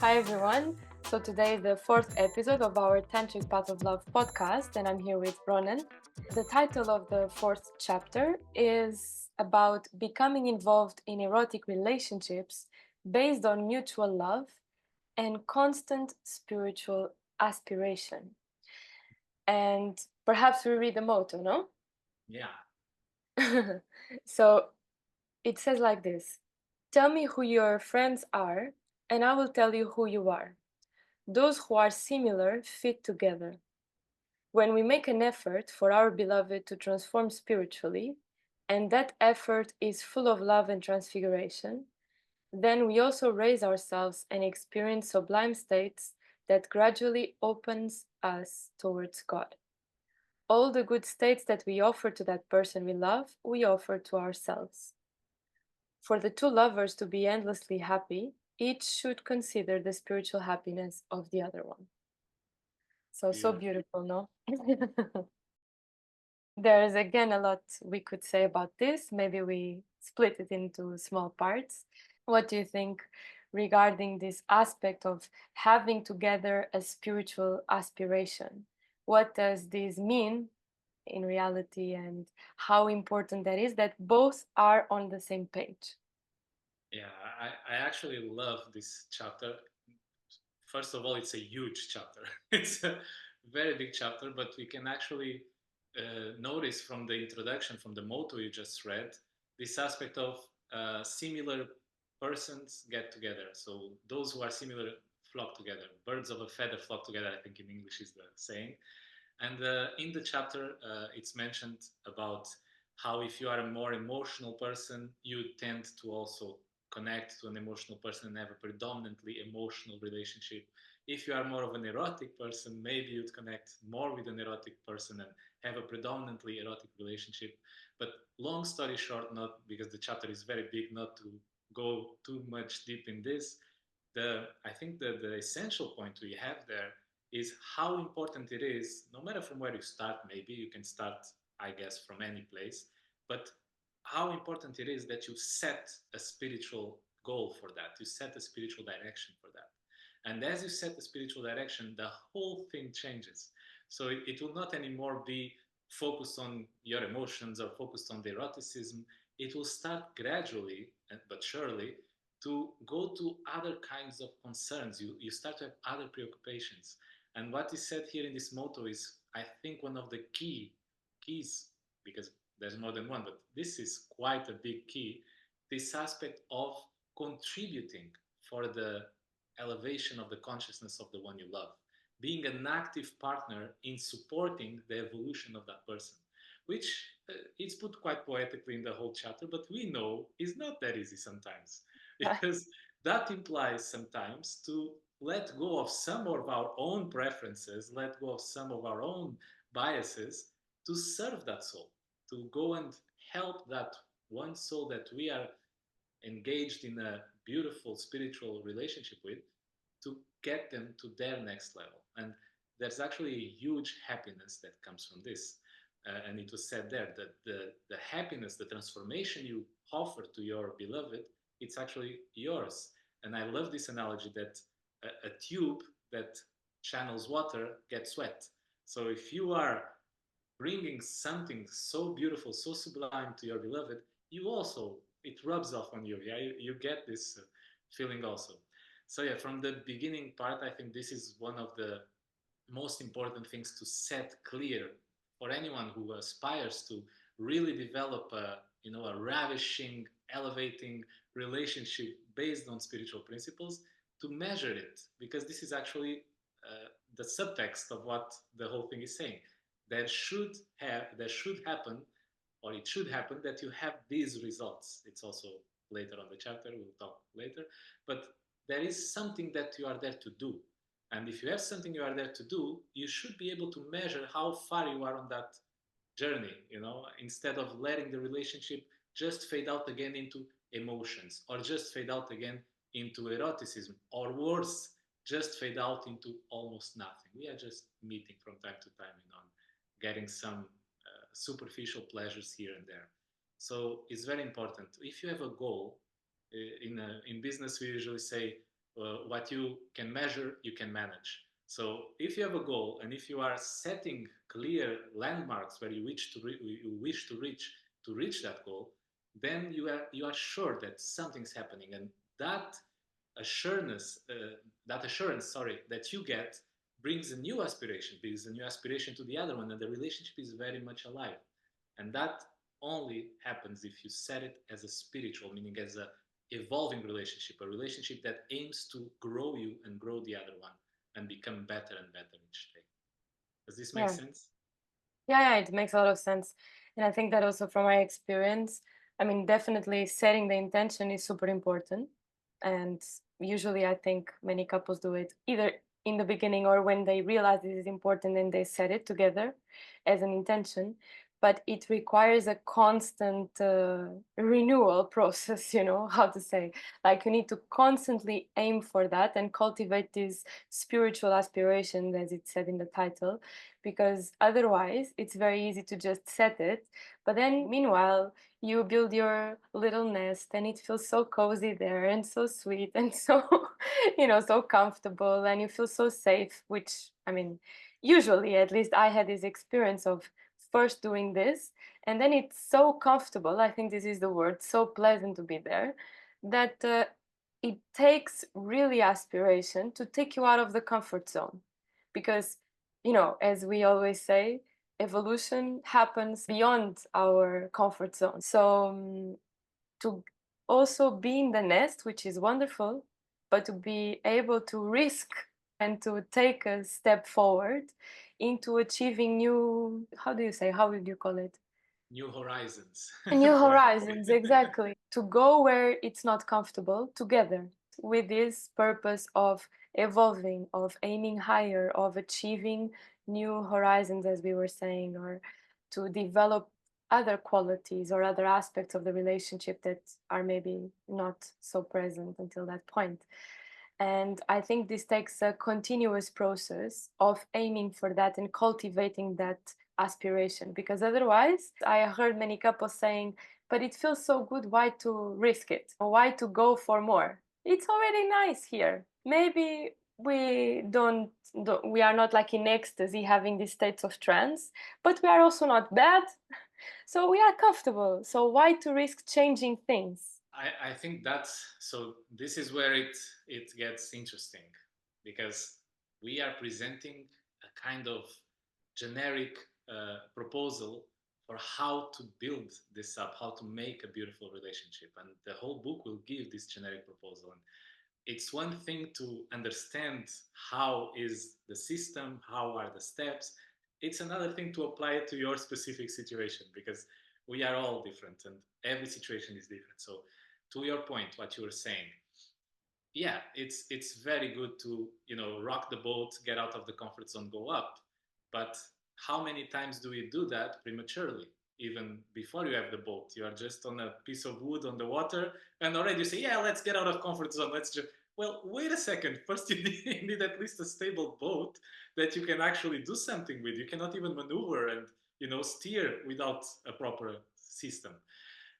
Hi everyone. So today is the fourth episode of our Tantric Path of Love podcast, and I'm here with Ronan. The title of the fourth chapter is about becoming involved in erotic relationships based on mutual love and constant spiritual aspiration. And perhaps we read the motto, no? Yeah. So it says like this: Tell me who your friends are, and I will tell you who you are. Those who are similar fit together. When we make an effort for our beloved to transform spiritually, and that effort is full of love and transfiguration, then we also raise ourselves and experience sublime states that gradually opens us towards God. All the good states that we offer to that person we love, we offer to ourselves. For the two lovers to be endlessly happy, each should consider the spiritual happiness of the other one. So Beautiful. beautiful, no? There's again a lot we could say about this. Maybe we split it into small parts. What do you think regarding this aspect of having together a spiritual aspiration? What does this mean in reality, and how important that is that both are on the same page? Yeah, I actually love this chapter. First of all, it's a huge chapter. It's a very big chapter, but we can actually notice from the introduction, from the motto you just read, this aspect of similar persons get together. So those who are similar flock together. Birds of a feather flock together, I think in English is the saying. And in the chapter, it's mentioned about how if you are a more emotional person, you tend to also connect to an emotional person and have a predominantly emotional relationship. If you are more of an erotic person, maybe you'd connect more with an erotic person and have a predominantly erotic relationship. But long story short, not because the chapter is very big, not to go too much deep in this, I think the essential point we have there is how important it is, no matter from where you start, maybe you can start, I guess, from any place, but how important it is that you set a spiritual goal for that, you set a spiritual direction for that. And as you set the spiritual direction, the whole thing changes. So it will not anymore be focused on your emotions or focused on the eroticism. It will start gradually, but surely, to go to other kinds of concerns. You start to have other preoccupations. And what is said here in this motto is, I think, one of the keys, because there's more than one, but this is quite a big key, this aspect of contributing for the elevation of the consciousness of the one you love, being an active partner in supporting the evolution of that person, which it's put quite poetically in the whole chapter, but we know is not that easy sometimes, because that implies sometimes to let go of some of our own preferences, let go of some of our own biases to serve that soul, to go and help that one soul that we are engaged in a beautiful spiritual relationship with, to get them to their next level. And there's actually a huge happiness that comes from this. And it was said there that the happiness, the transformation you offer to your beloved, it's actually yours. And I love this analogy that a tube that channels water gets wet. So if you are bringing something so beautiful, so sublime to your beloved, you also, it rubs off on you. Yeah, you get this feeling also. So yeah, from the beginning part, I think this is one of the most important things to set clear for anyone who aspires to really develop a ravishing, elevating relationship based on spiritual principles, to measure it, because this is actually the subtext of what the whole thing is saying. There should happen, or it should happen, that you have these results. It's also later on the chapter, we'll talk later, but there is something that you are there to do. And if you have something you are there to do, you should be able to measure how far you are on that journey, instead of letting the relationship just fade out again into emotions, or just fade out again into eroticism, or worse, just fade out into almost nothing. We are just meeting from time to time, getting some superficial pleasures here and there. So it's very important. If you have a goal, in business, we usually say What you can measure, you can manage. So if you have a goal and if you are setting clear landmarks where you wish to reach that goal, then you are sure that something's happening, and that assurance, that assurance, sorry, that you get brings a new aspiration, brings a new aspiration to the other one, and the relationship is very much alive. And that only happens if you set it as a spiritual, meaning as a evolving relationship, a relationship that aims to grow you and grow the other one and become better and better each day. Does this make Yeah. sense? Yeah, it makes a lot of sense. And I think that also from my experience, I mean, definitely setting the intention is super important. And usually I think many couples do it either in the beginning or when they realize this is important and they set it together as an intention. But it requires a constant renewal process, how to say. Like you need to constantly aim for that and cultivate these spiritual aspirations, as it said in the title, because otherwise it's very easy to just set it. But then, meanwhile, you build your little nest and it feels so cozy there and so sweet and so, so comfortable, and you feel so safe, which, I mean, usually, at least I had this experience of first doing this, and then it's so comfortable. I think this is the word, so pleasant to be there, that it takes really aspiration to take you out of the comfort zone. Because as we always say, evolution happens beyond our comfort zone. So to also be in the nest, which is wonderful, but to be able to risk and to take a step forward into achieving new, how do you say, how would you call it? New horizons. New Where horizons, exactly. To go where it's not comfortable together with this purpose of evolving, of aiming higher, of achieving new horizons, as we were saying, or to develop other qualities or other aspects of the relationship that are maybe not so present until that point. And I think this takes a continuous process of aiming for that and cultivating that aspiration, because otherwise, I heard many couples saying, but it feels so good, why to risk it? Why to go for more? It's already nice here. Maybe we are not like in ecstasy having these states of trance, but we are also not bad. So we are comfortable. So why to risk changing things? I think that's so. This is where it gets interesting, because we are presenting a kind of generic proposal for how to build this up, how to make a beautiful relationship, and the whole book will give this generic proposal. And it's one thing to understand how is the system, how are the steps. It's another thing to apply it to your specific situation, because we are all different and every situation is different. So to your point, what you were saying, yeah, it's very good to rock the boat, get out of the comfort zone, go up. But how many times do we do that prematurely? Even before you have the boat, you are just on a piece of wood on the water, and already you say, "Yeah, let's get out of comfort zone. Let's just." Well, wait a second. First, you need at least a stable boat that you can actually do something with. You cannot even maneuver and steer without a proper system.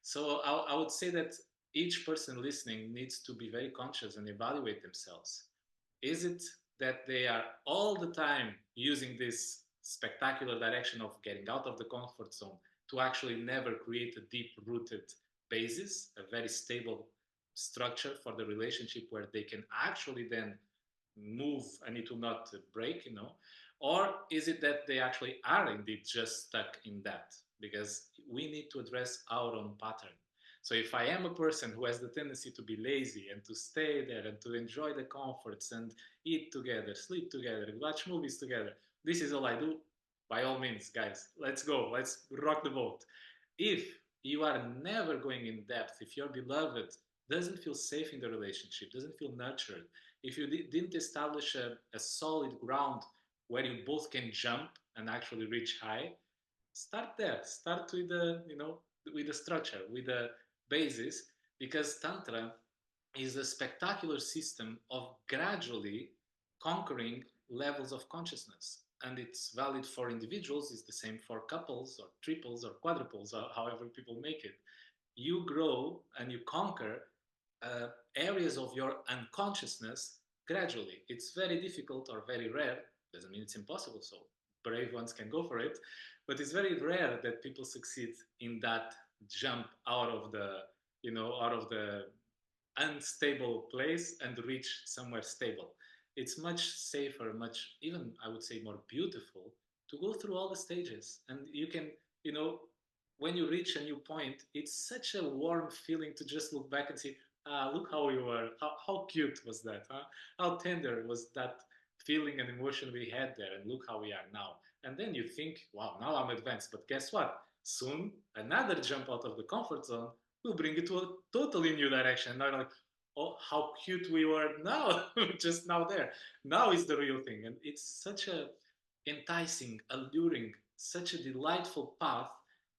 So I would say that each person listening needs to be very conscious and evaluate themselves. Is it that they are all the time using this spectacular direction of getting out of the comfort zone to actually never create a deep rooted basis, a very stable structure for the relationship where they can actually then move and it will not break? Or is it that they actually are indeed just stuck in that? Because we need to address our own pattern. So if I am a person who has the tendency to be lazy and to stay there and to enjoy the comforts and eat together, sleep together, watch movies together, this is all I do, by all means, guys, let's go, let's rock the boat. If you are never going in depth, if your beloved doesn't feel safe in the relationship, doesn't feel nurtured, if you didn't establish a solid ground where you both can jump and actually reach high, start there. Start with the structure, with the basis, because Tantra is a spectacular system of gradually conquering levels of consciousness. And it's valid for individuals, it's the same for couples or triples or quadruples, or however people make it. You grow and you conquer areas of your unconsciousness gradually. It's very difficult or very rare, doesn't mean it's impossible, so brave ones can go for it, but it's very rare that people succeed in that jump out of the, out of the unstable place and reach somewhere stable. It's much safer, much, even I would say, more beautiful to go through all the stages. And you can, you know, when you reach a new point, it's such a warm feeling to just look back and see, look how we were, how cute was that, huh? How tender was that feeling and emotion we had there, and look how we are now. And then you think, wow, now I'm advanced. But guess what? Soon, another jump out of the comfort zone will bring you to a totally new direction. Now, like, oh, how cute we were now, just now there. Now is the real thing. And it's such a enticing, alluring, such a delightful path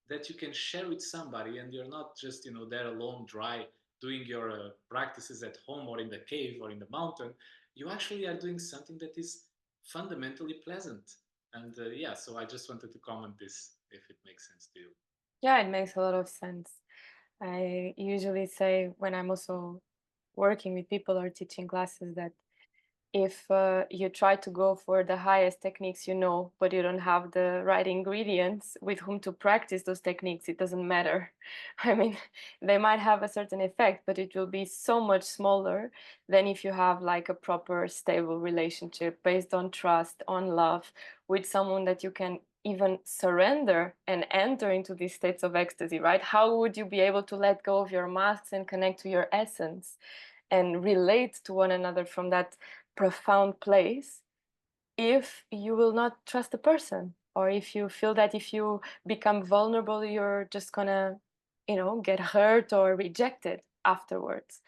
that you can share with somebody, and you're not just, there alone, dry, doing your practices at home or in the cave or in the mountain. You actually are doing something that is fundamentally pleasant. And yeah, so I just wanted to comment this, if it makes sense to you. Yeah, it makes a lot of sense. I usually say when I'm also working with people or teaching classes that if you try to go for the highest techniques you know, but you don't have the right ingredients with whom to practice those techniques, it doesn't matter. I mean, they might have a certain effect, but it will be so much smaller than if you have like a proper, stable relationship based on trust, on love, with someone that you can even surrender and enter into these states of ecstasy, right? How would you be able to let go of your masks and connect to your essence and relate to one another from that profound place if you will not trust the person, or if you feel that if you become vulnerable you're just gonna get hurt or rejected afterwards.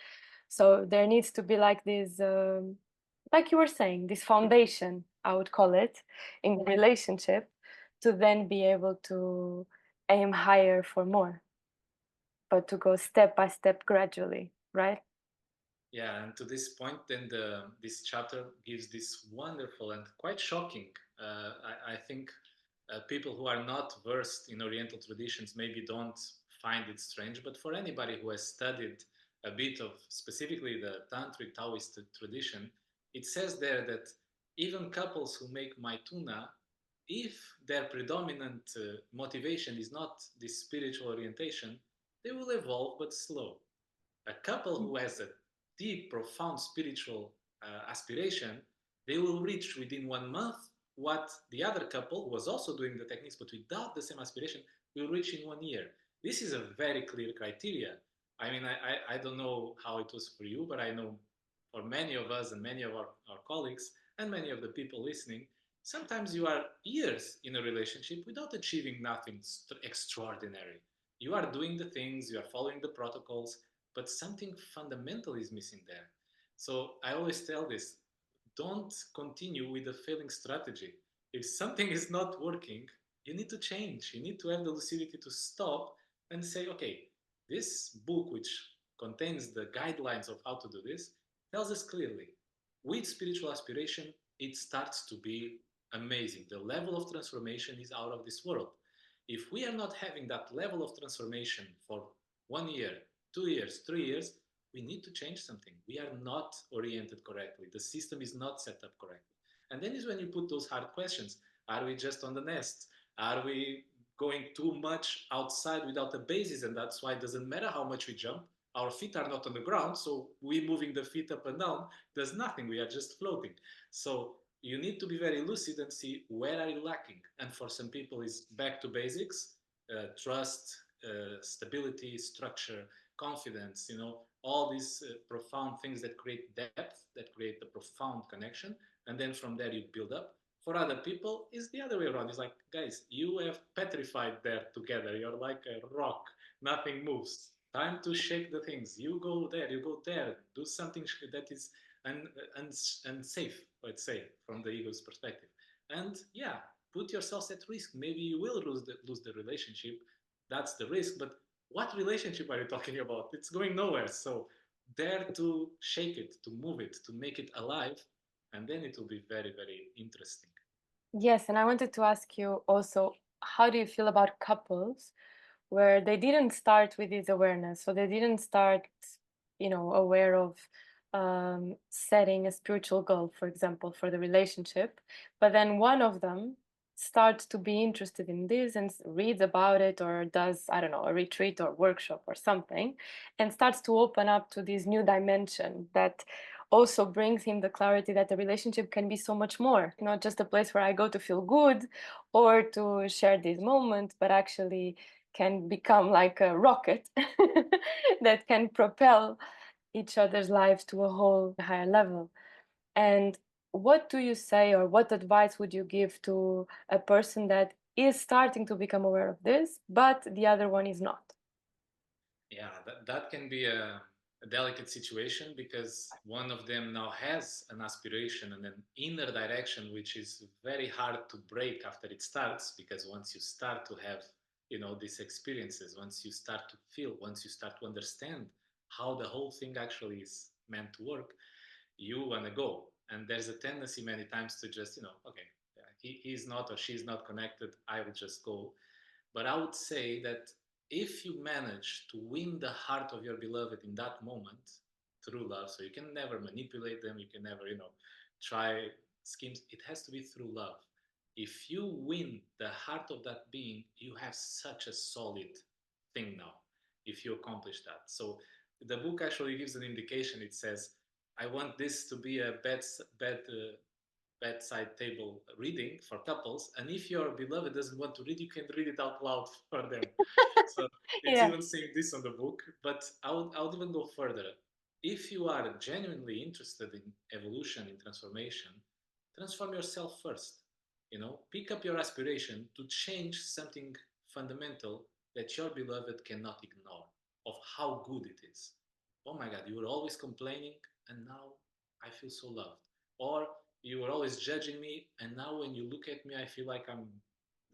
So there needs to be like this like you were saying, this foundation, I would call it, in the relationship, to then be able to aim higher for more, but to go step by step gradually, right? Yeah, and to this point, then this chapter gives this wonderful and quite shocking. I think people who are not versed in Oriental traditions maybe don't find it strange, but for anybody who has studied a bit of specifically the Tantric Taoist tradition, it says there that even couples who make Maituna, if their predominant motivation is not this spiritual orientation, they will evolve but slow. A couple who has a deep, profound spiritual aspiration, they will reach within 1 month what the other couple, who was also doing the techniques but without the same aspiration, will reach in 1 year. This is a very clear criteria. I mean, I don't know how it was for you, but I know for many of us and many of our colleagues and many of the people listening, sometimes you are years in a relationship without achieving nothing extraordinary. You are doing the things, you are following the protocols, but something fundamental is missing there. So I always tell this, don't continue with the failing strategy. If something is not working, you need to change. You need to have the lucidity to stop and say, okay, this book, which contains the guidelines of how to do this, tells us clearly with spiritual aspiration, it starts to be amazing. The level of transformation is out of this world. If we are not having that level of transformation for 1 year, 2 years, 3 years, we need to change something. We are not oriented correctly. The system is not set up correctly. And then is when you put those hard questions. Are we just on the nest? Are we going too much outside without a basis? And that's why it doesn't matter how much we jump. Our feet are not on the ground, so we moving the feet up and down does nothing. We are just floating. So you need to be very lucid and see where are you lacking. And for some people, it's back to basics, trust, stability, structure, confidence, all these profound things that create depth, that create the profound connection. And then from there you build up. For other people, it's the other way around. It's like, guys, you have petrified there together. You're like a rock. Nothing moves. Time to shake the things. You go there, you go there. Do something that is unsafe, let's say, from the ego's perspective. And yeah, put yourselves at risk. Maybe you will lose the relationship. That's the risk. But what relationship are you talking about? It's going nowhere. So dare to shake it, to move it, to make it alive, and then it will be very, very interesting. Yes, and I wanted to ask you also, how do you feel about couples where they didn't start with this awareness? So they didn't start, aware of setting a spiritual goal, for example, for the relationship, but then one of them starts to be interested in this and reads about it, or does, I don't know, a retreat or workshop or something, and starts to open up to this new dimension that also brings him the clarity that the relationship can be so much more, not just a place where I go to feel good or to share this moment, but actually can become like a rocket that can propel each other's lives to a whole higher level. And what do you say, or what advice would you give to a person that is starting to become aware of this, but the other one is not? Yeah, that can be a delicate situation because one of them now has an aspiration and an inner direction, which is very hard to break after it starts. Because once you start to have, these experiences, once you start to feel, once you start to understand how the whole thing actually is meant to work, you want to go. And there's a tendency many times to just, okay, yeah, he's not or she's not connected. I will just go. But I would say that if you manage to win the heart of your beloved in that moment through love, so you can never manipulate them, you can never, try schemes, it has to be through love. If you win the heart of that being, you have such a solid thing now, if you accomplish that. So the book actually gives an indication. It says, I want this to be a bedside table reading for couples. And if your beloved doesn't want to read, you can read it out loud for them. So it's Yeah. even saying this on the book. But I would even go further. If you are genuinely interested in evolution, in transformation, transform yourself first. Pick up your aspiration to change something fundamental that your beloved cannot ignore of how good it is. Oh my God, you were always complaining, and now I feel so loved. Or you were always judging me, and now when you look at me, I feel like I'm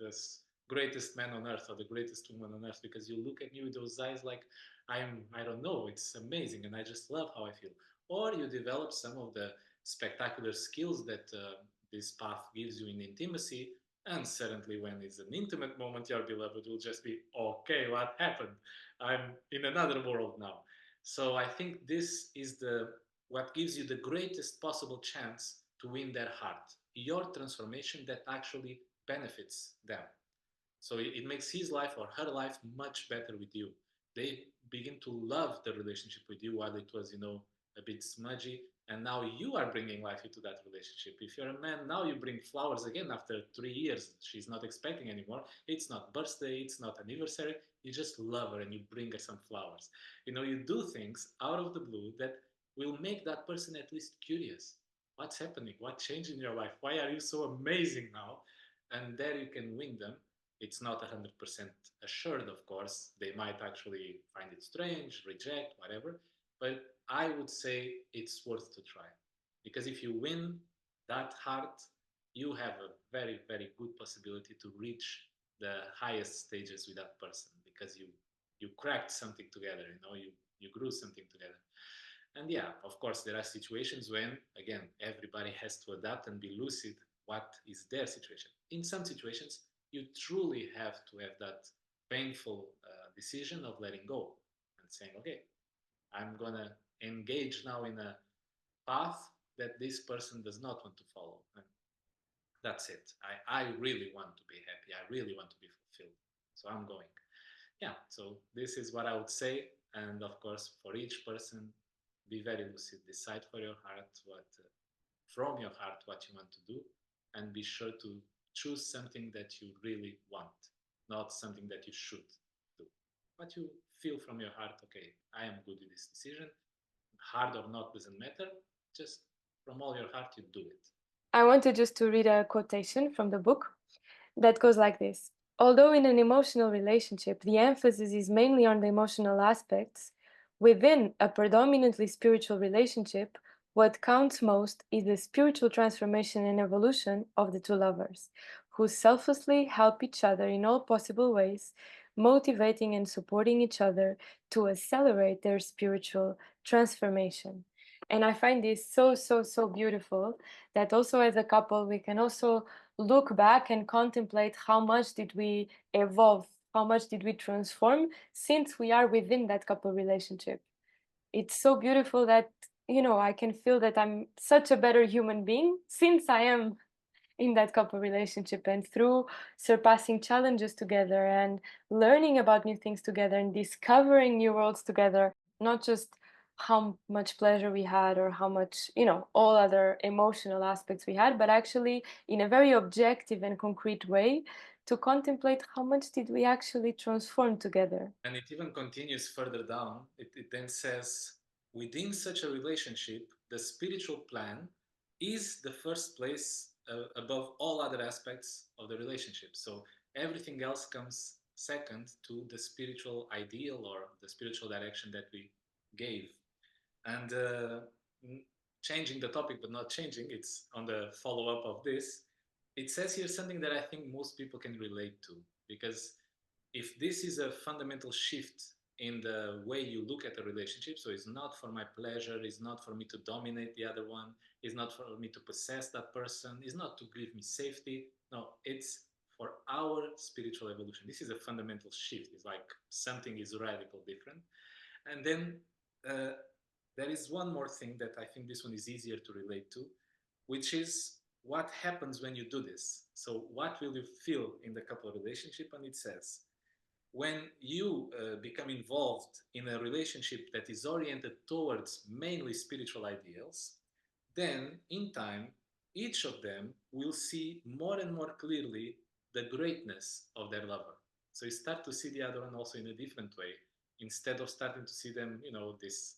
this greatest man on earth or the greatest woman on earth, because you look at me with those eyes like I don't know, it's amazing, and I just love how I feel. Or you develop some of the spectacular skills that this path gives you in intimacy, and suddenly when it's an intimate moment, your beloved will just be, okay, what happened? I'm in another world now. So I think this is the what gives you the greatest possible chance to win their heart, your transformation that actually benefits them. So it makes his life or her life much better with you. They begin to love the relationship with you while it was, a bit smudgy. And now you are bringing life into that relationship. If you're a man, now you bring flowers again after 3 years. She's not expecting anymore. It's not birthday, it's not anniversary. You just love her and you bring her some flowers. You do things out of the blue that will make that person at least curious. What's happening? What changed in your life? Why are you so amazing now? And there you can win them. It's not 100% assured, of course. They might actually find it strange, reject, whatever. But I would say it's worth to try. Because if you win that heart, you have a very, very good possibility to reach the highest stages with that person, because you cracked something together, you grew something together. And yeah, of course, there are situations when, again, everybody has to adapt and be lucid what is their situation. In some situations, you truly have to have that painful decision of letting go and saying, okay, I'm going to engage now in a path that this person does not want to follow. And that's it. I really want to be happy. I really want to be fulfilled. So I'm going. Yeah, so this is what I would say. And of course, for each person, be very lucid. Decide for your heart from your heart what you want to do, and be sure to choose something that you really want, not something that you should do. What you feel from your heart, okay, I am good with this decision. Hard or not doesn't matter. Just from all your heart, you do it. I wanted just to read a quotation from the book that goes like this. Although in an emotional relationship, the emphasis is mainly on the emotional aspects, within a predominantly spiritual relationship, what counts most is the spiritual transformation and evolution of the two lovers, who selflessly help each other in all possible ways, motivating and supporting each other to accelerate their spiritual transformation. And I find this so, so, so beautiful that also as a couple, we can also look back and contemplate how much did we evolve, how much did we transform since we are within that couple relationship. it's so beautiful that, I can feel that I'm such a better human being since I am in that couple relationship, and through surpassing challenges together and learning about new things together and discovering new worlds together, not just how much pleasure we had or how much, all other emotional aspects we had, but actually in a very objective and concrete way to contemplate how much did we actually transform together. And it even continues further down. It then says, within such a relationship, the spiritual plan is the first place above all other aspects of the relationship. So everything else comes second to the spiritual ideal or the spiritual direction that we gave. And changing the topic, but not changing, it's on the follow up of this. It says here something that I think most people can relate to, because if this is a fundamental shift in the way you look at a relationship, so it's not for my pleasure, it's not for me to dominate the other one, it's not for me to possess that person, it's not to give me safety. No, it's for our spiritual evolution. This is a fundamental shift. It's like something is radical different. And then uh, there is one more thing that I think this one is easier to relate to, which is what happens when you do this. So, what will you feel in the couple relationship? And it says, when you become involved in a relationship that is oriented towards mainly spiritual ideals, then in time, each of them will see more and more clearly the greatness of their lover. So you start to see the other one also in a different way. Instead of starting to see them, this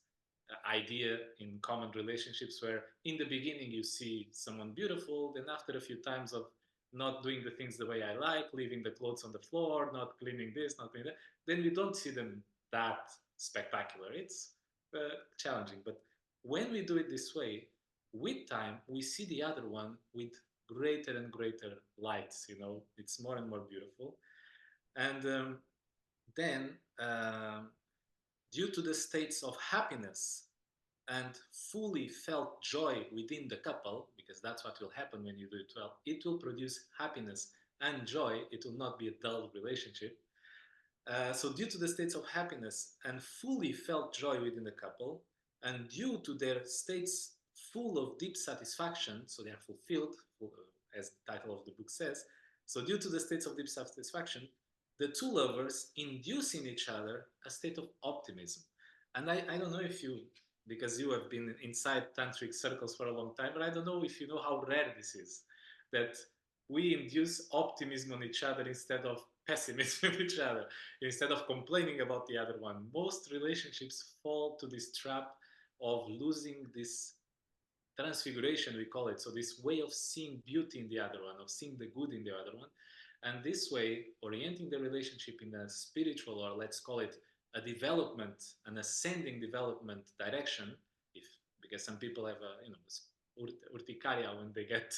idea in common relationships where in the beginning you see someone beautiful, then after a few times of not doing the things the way I like, leaving the clothes on the floor, not cleaning this, not cleaning that, then we don't see them that spectacular. It's challenging. But when we do it this way, with time, we see the other one with greater and greater lights. It's more and more beautiful. And then, due to the states of happiness and fully felt joy within the couple, because that's what will happen when you do it well, it will produce happiness and joy. It will not be a dull relationship. So, due to the states of happiness and fully felt joy within the couple, and due to their states full of deep satisfaction, so they are fulfilled, as the title of the book says. So, due to the states of deep satisfaction, the two lovers induce in each other a state of optimism. And I don't know if you, because you have been inside tantric circles for a long time, but I don't know if you know how rare this is. That we induce optimism on each other instead of pessimism with each other, instead of complaining about the other one. Most relationships fall to this trap of losing this transfiguration, we call it. So, this way of seeing beauty in the other one, of seeing the good in the other one. And this way, orienting the relationship in a spiritual, or let's call it a development, an ascending development direction, if because some people have a urticaria when they get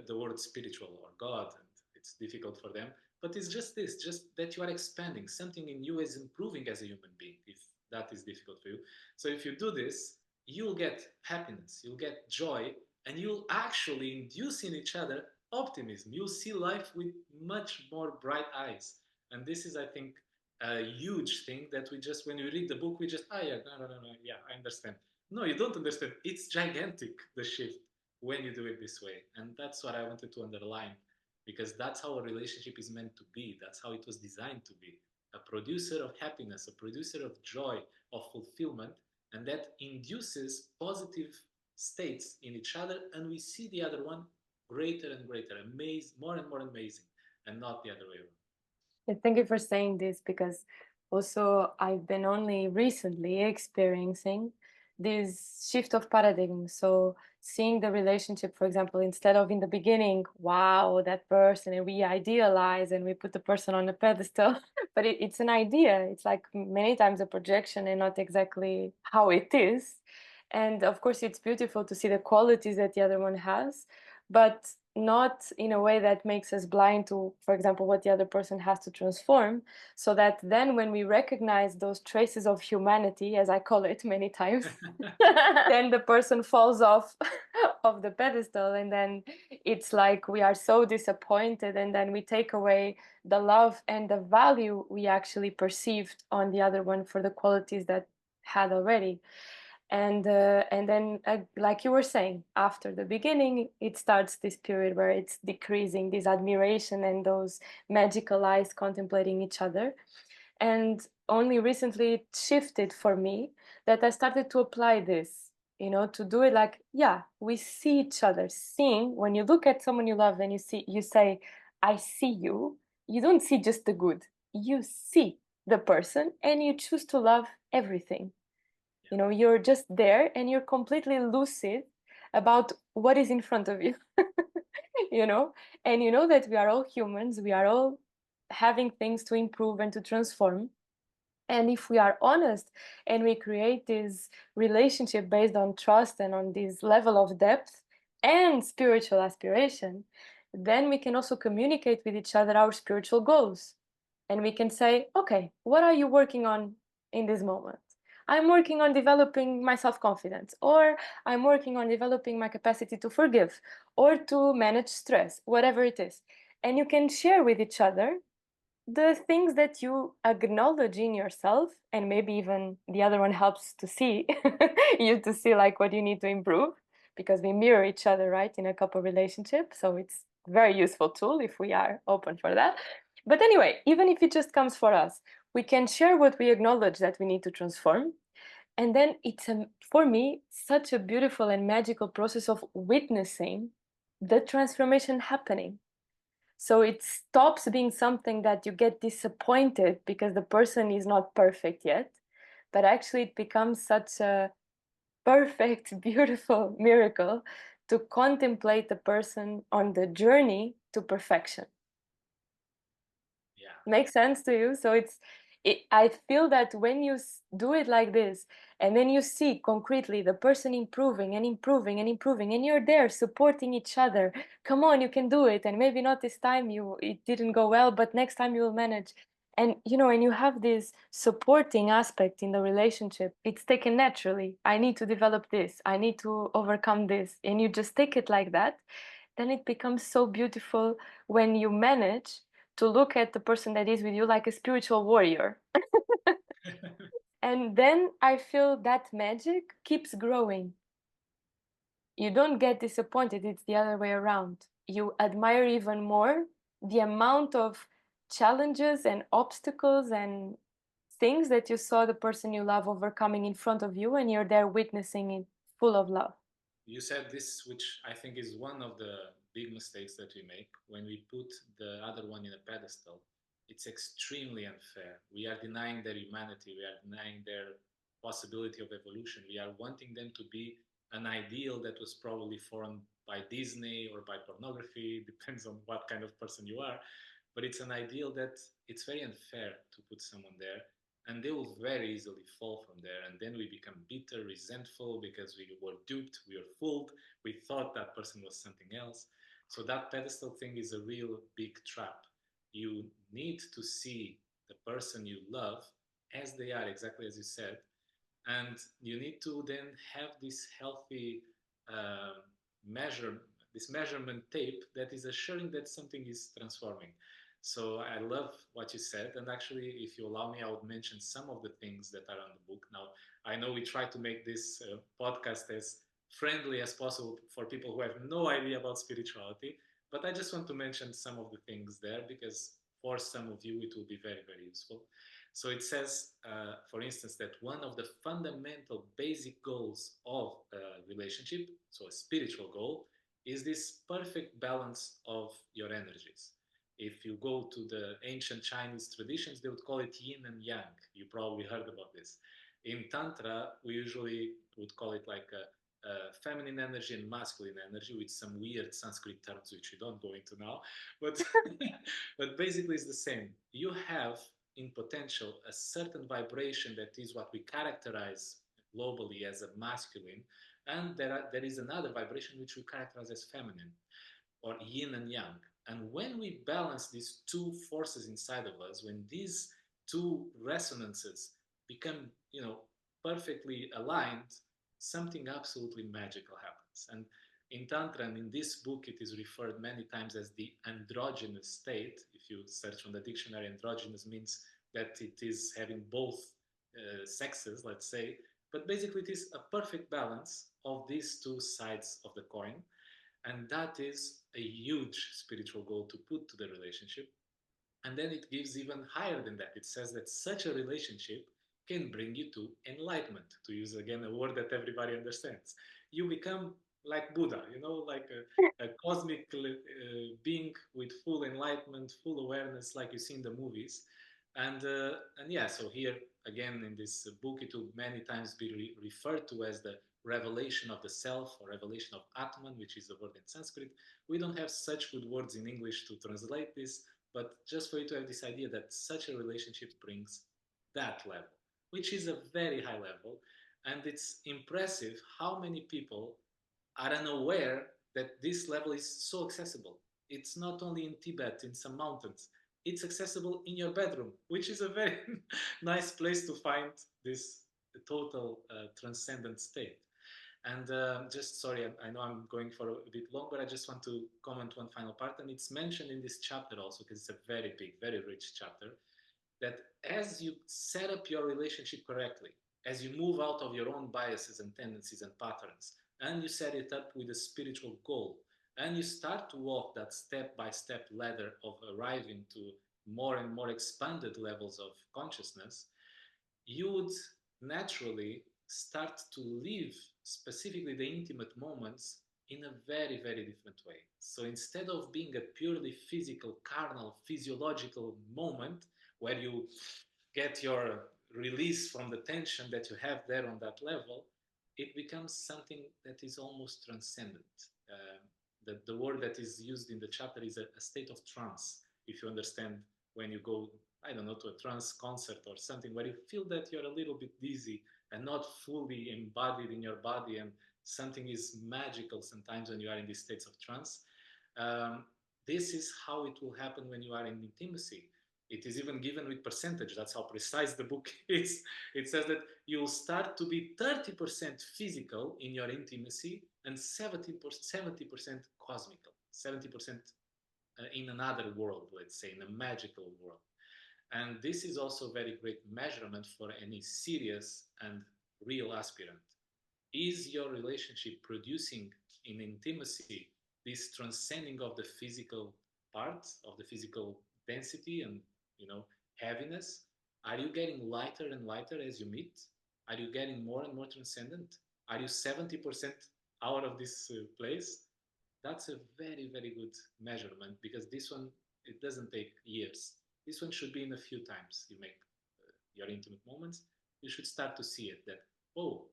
the word spiritual or God, and it's difficult for them. But it's just this, just that you are expanding. Something in you is improving as a human being, if that is difficult for you. So if you do this, you'll get happiness, you'll get joy, and you'll actually induce in each other optimism. You'll see life with much more bright eyes. And this is, I think, a huge thing that we just, when we read the book, we just, yeah, no, yeah, I understand. No, you don't understand. It's gigantic, the shift, when you do it this way. And that's what I wanted to underline, because that's how a relationship is meant to be. That's how it was designed to be. A producer of happiness, a producer of joy, of fulfillment, and that induces positive states in each other, and we see the other one greater and greater, more and more amazing, and not the other way around. Thank you for saying this, because also I've been only recently experiencing this shift of paradigm. So seeing the relationship, for example, instead of in the beginning, wow, that person, and we idealize and we put the person on a pedestal, but it's an idea. It's like many times a projection and not exactly how it is. And of course, it's beautiful to see the qualities that the other one has, but not in a way that makes us blind to, for example, what the other person has to transform. So that then when we recognize those traces of humanity, as I call it many times, then the person falls off of the pedestal, and then it's like we are so disappointed, and then we take away the love and the value we actually perceived on the other one for the qualities that had already. And then like you were saying, after the beginning it starts this period where it's decreasing, this admiration and those magical eyes contemplating each other. And only recently it shifted for me, that I started to apply this, to do it like, yeah, we see each other. Seeing, when you look at someone you love and you say, I see you, you don't see just the good, you see the person and you choose to love everything. You're just there and you're completely lucid about what is in front of you. you know and you know that we are all humans, we are all having things to improve and to transform. And if we are honest and we create this relationship based on trust and on this level of depth and spiritual aspiration, then we can also communicate with each other our spiritual goals. And we can say, okay, what are you working on in this moment? I'm working on developing my self confidence, or I'm working on developing my capacity to forgive or to manage stress, whatever it is. And you can share with each other the things that you acknowledge in yourself, and maybe even the other one helps to see you to see like what you need to improve, because we mirror each other, right, in a couple relationship. So it's a very useful tool if we are open for that. But anyway, even if it just comes for us, we can share what we acknowledge that we need to transform. And then for me, such a beautiful and magical process of witnessing the transformation happening. So it stops being something that you get disappointed because the person is not perfect yet, but actually it becomes such a perfect, beautiful miracle to contemplate the person on the journey to perfection. Yeah. Makes sense to you? So I feel that when you do it like this, and then you see concretely the person improving and improving and improving, and you're there supporting each other. Come on, you can do it. And maybe not this time, it didn't go well, but next time you will manage. And and you have this supporting aspect in the relationship. It's taken naturally. I need to develop this. I need to overcome this. And you just take it like that. Then it becomes so beautiful when you manage to look at the person that is with you like a spiritual warrior. And then I feel that magic keeps growing. You don't get disappointed, it's the other way around. You admire even more the amount of challenges and obstacles and things that you saw the person you love overcoming in front of you, and you're there witnessing it full of love. You said this, which I think is one of the big mistakes that we make when we put the other one in a pedestal. It's extremely unfair. We are denying their humanity, we are denying their possibility of evolution. We are wanting them to be an ideal that was probably formed by Disney or by pornography, depends on what kind of person you are. But it's an ideal that it's very unfair to put someone there, and they will very easily fall from there, and then we become bitter, resentful because we were duped, we were fooled, we thought that person was something else. So that pedestal thing is a real big trap. You need to see the person you love as they are, exactly as you said, and you need to then have this healthy um measure this measurement tape that is assuring that something is transforming. So I love what you said, and actually, if you allow me, I would mention some of the things that are on the book. Now, I know we try to make this podcast as friendly as possible for people who have no idea about spirituality, but I just want to mention some of the things there because for some of you it will be very, very useful. So it says, for instance, that one of the fundamental basic goals of a relationship, so a spiritual goal, is this perfect balance of your energies. If you go to the ancient Chinese traditions, they would call it yin and yang. You probably heard about this. In Tantra, we usually would call it like a feminine energy and masculine energy with some weird Sanskrit terms which we don't go into now. But, but basically, it's the same. You have in potential a certain vibration that is what we characterize globally as a masculine, and there is another vibration which we characterize as feminine or yin and yang. And when we balance these two forces inside of us, when these two resonances become, perfectly aligned, something absolutely magical happens. And in Tantra and in this book, it is referred many times as the androgynous state. If you search on the dictionary, androgynous means that it is having both sexes, let's say, but basically it is a perfect balance of these two sides of the coin, and that is a huge spiritual goal to put to the relationship. And then it gives even higher than that. It says that such a relationship can bring you to enlightenment, to use again a word that everybody understands. You become like Buddha, like a cosmic being with full enlightenment, full awareness, like you see in the movies. And yeah, so here again in this book, it will many times be referred to as the revelation of the self or revelation of Atman, which is a word in Sanskrit. We don't have such good words in English to translate this, but just for you to have this idea that such a relationship brings that level, which is a very high level. And it's impressive how many people are unaware that this level is so accessible. It's not only in Tibet, in some mountains, it's accessible in your bedroom, which is a very nice place to find this total transcendent state. And just sorry, I know I'm going for a bit long, but I just want to comment one final part, and it's mentioned in this chapter also because it's a very big, very rich chapter. That as you set up your relationship correctly, as you move out of your own biases and tendencies and patterns, and you set it up with a spiritual goal, and you start to walk that step by step ladder of arriving to more and more expanded levels of consciousness, you would naturally start to live specifically the intimate moments in a very, very different way. So instead of being a purely physical, carnal, physiological moment where you get your release from the tension that you have there on that level, it becomes something that is almost transcendent. The word that is used in the chapter is a state of trance. If you understand, when you go, I don't know, to a trance concert or something where you feel that you're a little bit dizzy and not fully embodied in your body, and something is magical sometimes when you are in these states of trance. Um, this is how it will happen when you are in intimacy. It is even given with percentage. That's how precise the book is. It says that you'll start to be 30% physical in your intimacy and 70% cosmical, 70% in another world, let's say, in a magical world. And this is also a very great measurement for any serious and real aspirant. Is your relationship producing in intimacy this transcending of the physical parts, of the physical density and, you know, heaviness? Are you getting lighter and lighter as you meet? Are you getting more and more transcendent? Are you 70% out of this place? That's a very, very good measurement, because this one, it doesn't take years. This one should be in a few times you make your intimate moments. You should start to see it that, oh,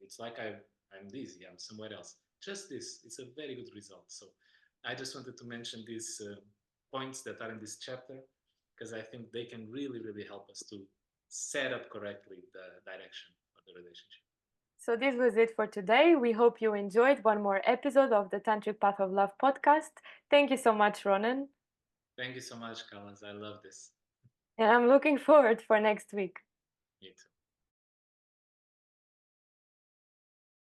it's like I'm dizzy, I'm somewhere else. Just this, it's a very good result. So I just wanted to mention these points that are in this chapter, because I think they can really, really help us to set up correctly the direction of the relationship. So this was it for today. We hope you enjoyed one more episode of the Tantric Path of Love podcast. Thank you so much, Ronan. Thank you so much, Kalas. I love this. And I'm looking forward for next week. Me too.